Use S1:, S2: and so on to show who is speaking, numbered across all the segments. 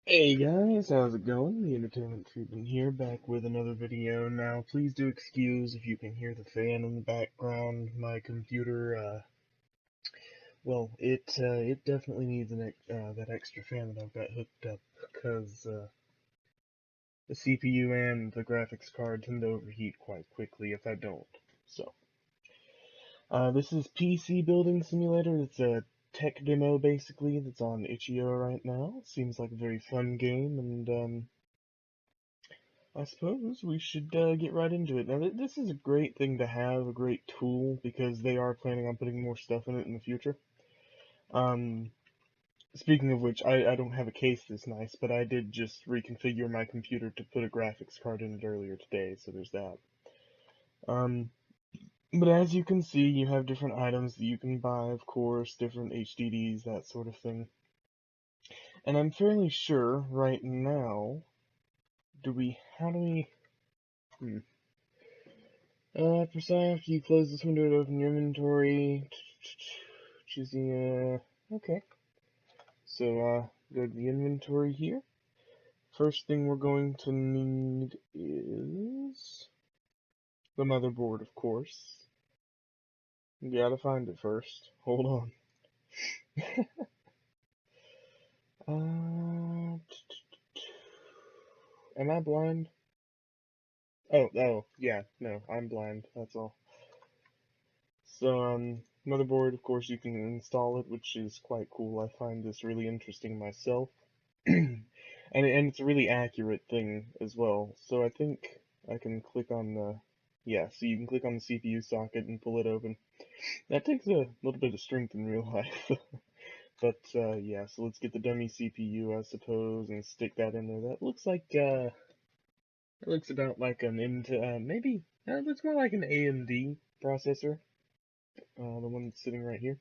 S1: Hey guys, how's it going? The Entertainment Treatment here, back with another video. Now, please do excuse if you can hear the fan in the background. My computer, it definitely needs that extra fan that I've got hooked up, because the CPU and the graphics card tend to overheat quite quickly if I don't. So, this is PC Building Simulator. It's a tech demo, basically, that's on itch.io right now. Seems like a very fun game, and I suppose we should get right into it. Now, this is a great thing to have, a great tool, because they are planning on putting more stuff in it in the future. Um, Speaking of which, I don't have a case this nice, but I did just reconfigure my computer to put a graphics card in it earlier today, so there's that. Um, but as you can see, you have different items that you can buy, of course, different HDDs, that sort of thing. And I'm fairly sure right now, how do we, hmm. Press after you close this window to open your inventory. Choose the, okay. So, go to the inventory here. First thing we're going to need is the motherboard, of course. You gotta find it first. Hold on. uh, am I blind? Oh, yeah, no, I'm blind, that's all. So, motherboard, of course, you can install it, which is quite cool. I find this really interesting myself. And it's a really accurate thing as well. So I think I can click on the, yeah, so you can click on the CPU socket and pull it open. That takes a little bit of strength in real life. But yeah, so let's get the dummy CPU, I suppose, and stick that in there. That looks like, it looks about like an Intel, maybe, it looks more like an AMD processor. The one that's sitting right here.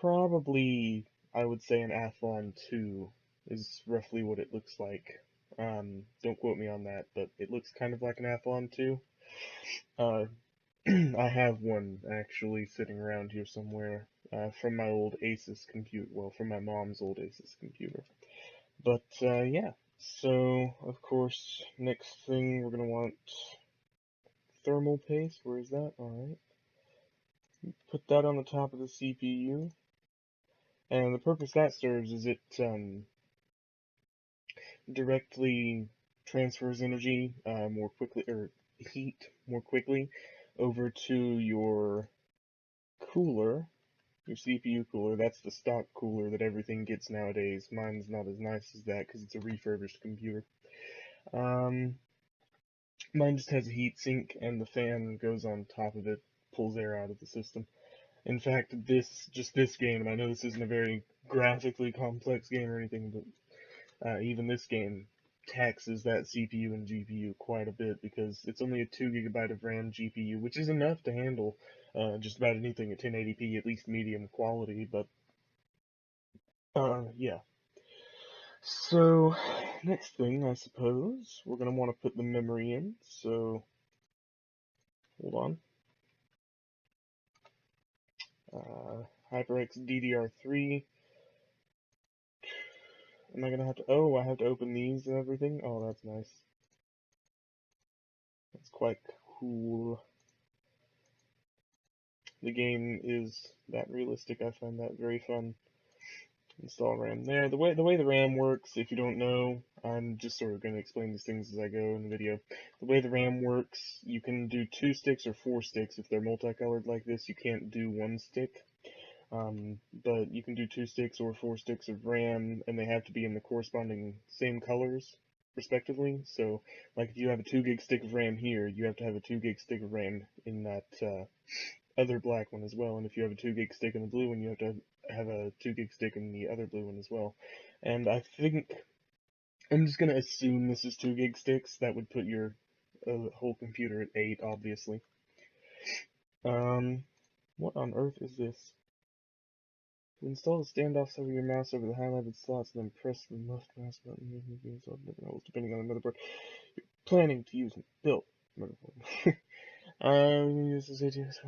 S1: Probably, I would say an Athlon 2 is roughly what it looks like. Don't quote me on that, but it looks kind of like an Athlon 2. Uh, I have one actually sitting around here somewhere, from my old Asus computer, well, from my mom's old Asus computer. But, yeah. So, of course, next thing we're gonna want thermal paste. Where is that? Alright. Put that on the top of the CPU. And the purpose that serves is it, directly transfers energy more quickly, or heat more quickly, over to your cooler, your CPU cooler. That's the stock cooler that everything gets nowadays. Mine's not as nice as that because it's a refurbished computer. Um, Mine just has a heat sink, and the fan goes on top of it, pulls air out of the system. In fact, this game, and I know this isn't a very graphically complex game or anything, but even this game taxes that CPU and GPU quite a bit because it's only a 2 GB of RAM GPU, which is enough to handle just about anything at 1080p, at least medium quality. But yeah. So next thing, I suppose we're gonna want to put the memory in. So hold on. HyperX DDR3. Am I gonna have to? Oh, I have to open these and everything. Oh, that's nice. That's quite cool. The game is that realistic. I find that very fun. Install RAM there. The way the RAM works, if you don't know, I'm just sort of going to explain these things as I go in the video. The way the RAM works, you can do 2 sticks or 4 sticks. If they're multicolored like this, you can't do 1 stick. But you can do 2 sticks or 4 sticks of RAM, and they have to be in the corresponding same colors, respectively. So, like if you have a 2 gig stick of RAM here, you have to have a 2 gig stick of RAM in that other black one as well. And if you have a 2 gig stick in the blue one, you have to have a 2 gig stick in the other blue one as well. And I think I'm just gonna assume this is 2 gig sticks. That would put your whole computer at 8, obviously. What on earth is this? To install the standoffs over your mouse over the highlighted slots, and then press the left mouse button. Depending on the motherboard you're planning to use. Built motherboard. Use this ATS.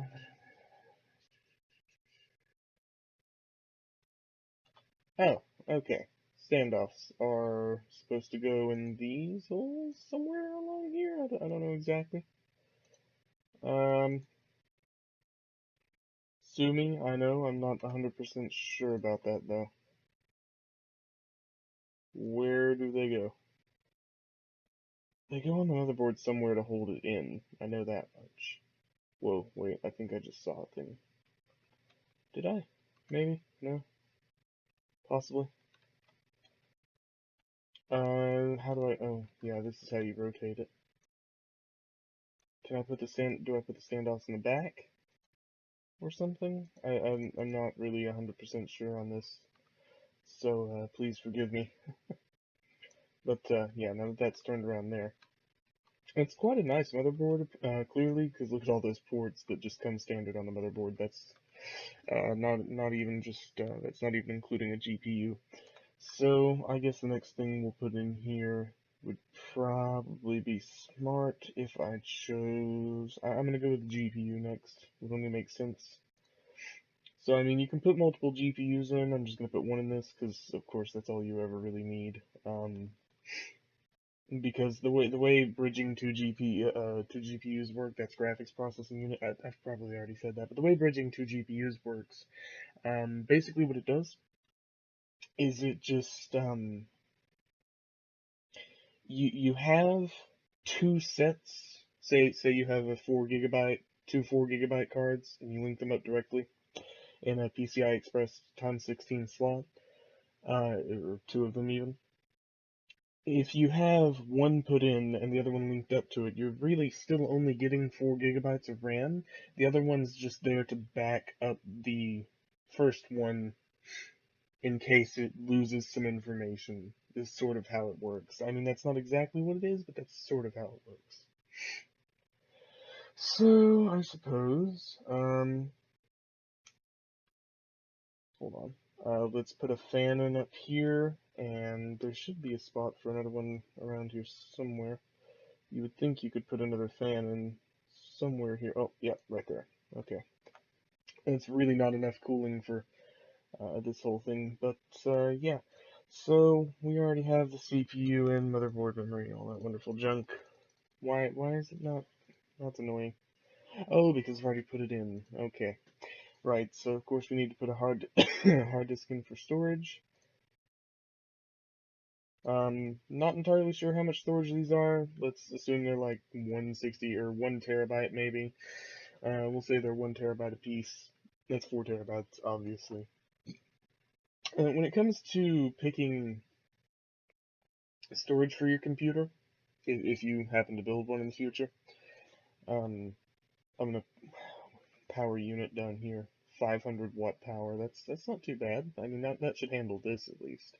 S1: Oh, okay. standoffs are supposed to go in these holes somewhere along here. I don't know exactly. Sue me, I know, I'm not 100% sure about that though. Where do they go? They go on the motherboard somewhere to hold it in. I know that much. Whoa, wait, I think I just saw a thing. Did I? Maybe? No? Possibly? How do I, oh, yeah, this is how you rotate it. Can I put the do I put the standoffs in the back? Or something? I'm not really 100% sure on this. So, please forgive me. But, yeah, now that that's turned around there. It's quite a nice motherboard, clearly, because look at all those ports that just come standard on the motherboard. That's not even just that's not even including a GPU. So I guess the next thing we'll put in here would probably be smart if I chose. I'm gonna go with the GPU next. It only makes sense. So I mean, you can put multiple GPUs in. I'm just gonna put one in this because, of course, that's all you ever really need. Because the way bridging two GPUs work, that's graphics processing unit. I've probably already said that, but the way bridging two GPUs works, basically what it does is it just you have two sets. Say you have a 4 GB, two 4 GB cards, and you link them up directly in a PCI Express times 16 slot, or two of them even. If you have one put in and the other one linked up to it, you're really still only getting 4 GB of RAM. The other one's just there to back up the first one in case it loses some information. Is sort of how it works. I mean, that's not exactly what it is, but that's sort of how it works. So, I suppose, hold on. Let's put a fan in up here, and there should be a spot for another one around here somewhere. You would think you could put another fan in somewhere here. Oh, yeah, right there. Okay. And it's really not enough cooling for this whole thing, but yeah. So we already have the CPU and motherboard memory, all that wonderful junk. Why is it not? That's annoying. Oh, because I've already put it in. Okay. Right. So of course we need to put a hard disk in for storage. Not entirely sure how much storage these are. Let's assume they're like 160 or 1 TB maybe. We'll say they're 1 TB a piece. That's 4 TB, obviously. When it comes to picking storage for your computer, if you happen to build one in the future, um, I'm gonna power unit down here, 500 watt power. That's not too bad. I mean that should handle this at least.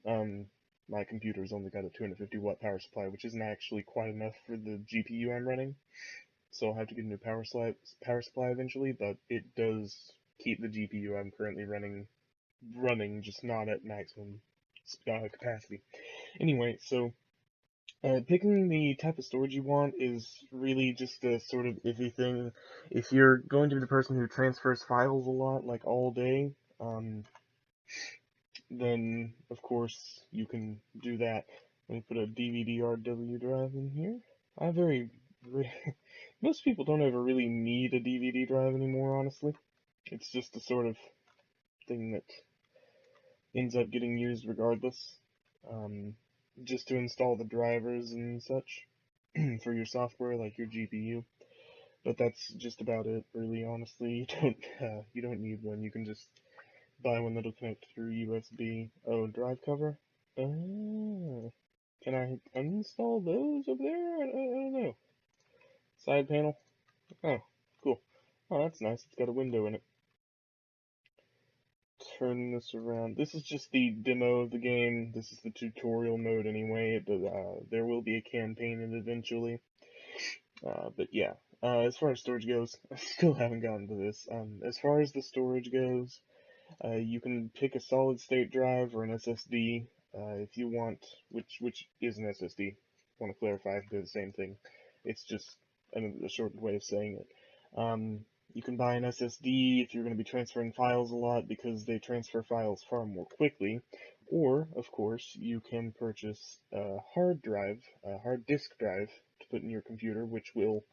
S1: Um, my computer's only got a 250 watt power supply, which isn't actually quite enough for the GPU I'm running. So I'll have to get a new power supply eventually, but it does keep the GPU I'm currently running, just not at maximum capacity. Anyway, so picking the type of storage you want is really just a sort of iffy thing. If you're going to be the person who transfers files a lot, like all day, then of course you can do that. Let me put a DVD-RW drive in here. I very, most people don't ever really need a DVD drive anymore, honestly. It's just a sort of thing that ends up getting used regardless. Um, just to install the drivers and such for your software, like your GPU. But that's just about it, really. Honestly, you don't need one. You can just buy one that'll connect through USB. Oh, drive cover. Oh, can I uninstall those over there? I don't know. Side panel. Oh, cool. Oh, that's nice. It's got a window in it. Turn this around. This is just the demo of the game. This is the tutorial mode anyway. There will be a campaign in it eventually. But yeah, as far as storage goes, I still haven't gotten to this. As far as the storage goes, you can pick a solid state drive or an SSD if you want, which is an SSD. Want to clarify, they're the same thing. It's just a shortened way of saying it. You can buy an SSD if you're going to be transferring files a lot because they transfer files far more quickly, Or, of course, you can purchase a hard drive, a hard disk drive to put in your computer, which will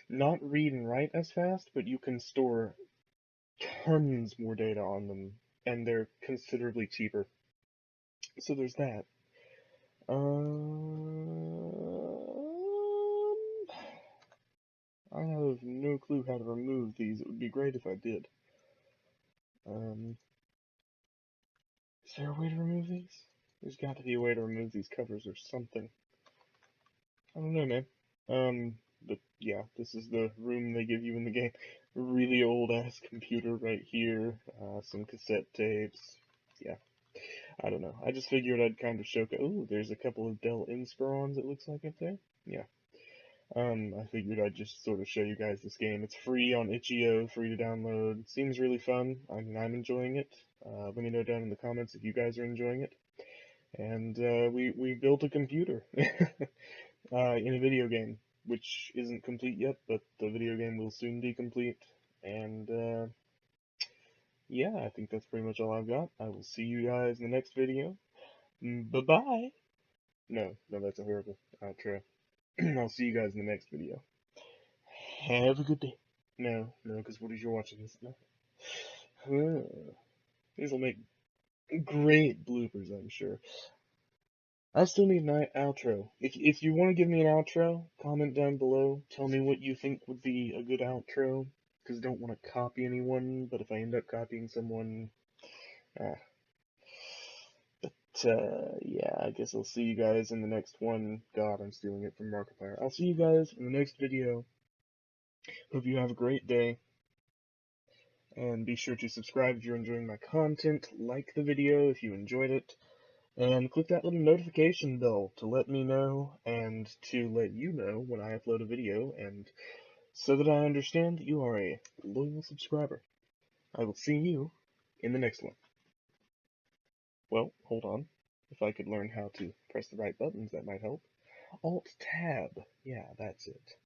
S1: not read and write as fast, but you can store tons more data on them, and they're considerably cheaper. So there's that. I have no clue how to remove these. It would be great if I did. Um, is there a way to remove these? There's got to be a way to remove these covers or something. I don't know, man. But yeah, this is the room they give you in the game. Really old ass computer right here. Some cassette tapes. Yeah, I don't know. I just figured I'd kind of show. Oh, there's a couple of Dell Inspirons, it looks like up there. Yeah. I figured I'd just sort of show you guys this game. It's free on itch.io, free to download. Seems really fun. I'm enjoying it. Let me know down in the comments if you guys are enjoying it. And we built a computer in a video game, which isn't complete yet, but the video game will soon be complete. And yeah, I think that's pretty much all I've got. I will see you guys in the next video. Bye-bye. No, that's a horrible outro. I'll see you guys in the next video. Have a good day. No, because what is you're watching this now? These will make great bloopers, I'm sure. I still need an outro. If you want to give me an outro, comment down below. Tell me what you think would be a good outro. Because I don't want to copy anyone, but if I end up copying someone, uh, yeah, I guess I'll see you guys in the next one. God, I'm stealing it from Markiplier. I'll see you guys in the next video. Hope you have a great day. And be sure to subscribe if you're enjoying my content, like the video if you enjoyed it, and click that little notification bell to let me know and to let you know when I upload a video, and so that I understand that you are a loyal subscriber. I will see you in the next one. Well, hold on. If I could learn how to press the right buttons, that might help. Alt-Tab. Yeah, that's it.